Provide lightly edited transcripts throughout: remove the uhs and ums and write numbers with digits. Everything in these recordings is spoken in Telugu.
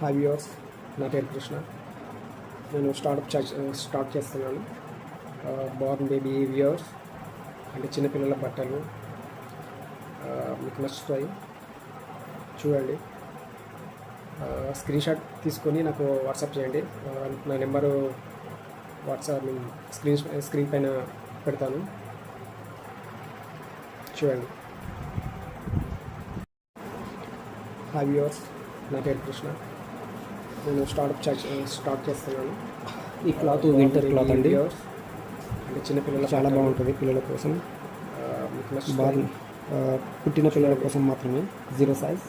హాయ్ వ్యూవర్స్, నా పేరు కృష్ణ. నేను స్టార్ట్ చేస్తున్నాను. బార్న్ బేబీ వ్యూవర్స్ అంటే చిన్నపిల్లల బట్టలు మీకు నచ్చుతాయి, చూడండి. స్క్రీన్ షాట్ తీసుకొని నాకు వాట్సాప్ చేయండి. నా నెంబరు వాట్సాప్ స్క్రీన్ పైన పెడతాను, చూడండి. హాయ్ వ్యూవర్స్, నా పేరు కృష్ణ. నేను స్టార్ట్ చేస్తున్నాను. ఈ క్లాత్ వింటర్ క్లాత్ అండి, అంటే చిన్నపిల్లలు చాలా బాగుంటుంది. పిల్లల కోసం బాగా పుట్టిన పిల్లల కోసం మాత్రమే, 0 సైజ్.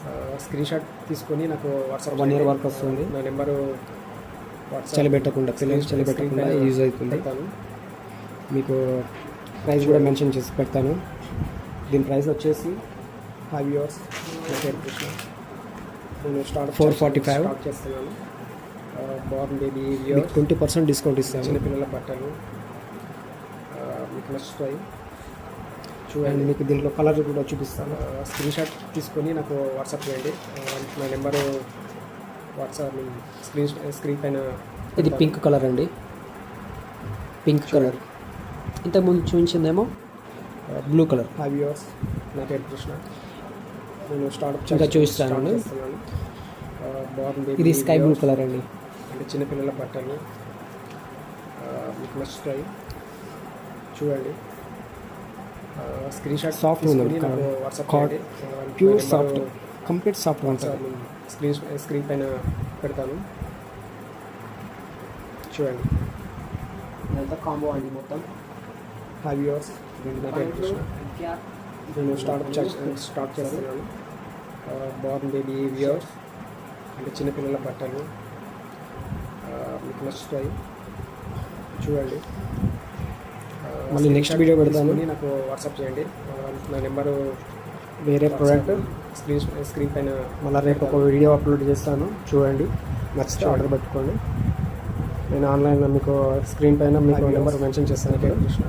స్క్రీన్ షాట్ తీసుకొని నాకు వాట్సాప్ 1 ఇయర్ వరకు వస్తుంది. నా నెంబరు చలిపెట్టకుండా, పిల్లలు చలిపెట్టకుండా యూజ్ అవుతుంది. మీకు ప్రైస్ కూడా మెన్షన్ చేసి పెడతాను. దీని ప్రైస్ వచ్చేసి హాయ్ వ్యూవర్స్, నా పేరు కృష్ణ. నేను 445 చేస్తున్నాను. బార్న్ బేబీ వ్యూవర్స్ 20% డిస్కౌంట్ ఇస్తాను. చిన్నపిల్లల బట్టలు మీకు నచ్చుతాయి, చూడండి. మీకు దీంట్లో కలర్ కూడా చూపిస్తాను. స్క్రీన్ షాట్ తీసుకొని నాకు వాట్సాప్ చేయండి. నా నెంబరు వాట్సాప్ స్క్రీన్ పైన. ఇది పింక్ కలర్ అండి, పింక్ కలర్. ఇంతకుముందు చూపించిందేమో బ్లూ కలర్. హాయ్ వ్యూవర్స్, నా పేరు కృష్ణ. నేను ఇంకా చూపిస్తాను. ఇది స్కై బ్లూ కలర్ అండి, అంటే చిన్నపిల్లల బట్టలు మీకు నచ్చుతాయి, చూడండి. స్క్రీన్ షాట్ సాఫ్ట్ ఉంది, WhatsApp pure soft, complete soft ఉంటుంది. స్క్రీన్ పైన పెడతాను, చూడండి. ఇదంతా కాంబో అండి మొత్తం. హాయ్ వ్యూవర్స్, నా పేరు కృష్ణ. నేను స్టార్ట్ చేస్తున్నాను. బార్న్ బేబీ వ్యూవర్స్ అంటే చిన్నపిల్లల బట్టలు మీకు నచ్చుతాయి, చూడండి. మళ్ళీ నెక్స్ట్ వీడియో పెడతాను, నాకు వాట్సాప్ చేయండి. నా నెంబరు వేరే ప్రోడక్ట్ స్క్రీన్ పైన మళ్ళీ రేపు ఒక వీడియో అప్లోడ్ చేస్తాను, చూడండి. నచ్చితే ఆర్డర్ పెట్టుకోండి. నేను ఆన్లైన్లో మీకు స్క్రీన్ పైన మీకు నెంబర్ మెన్షన్ చేస్తాను. కృష్ణ.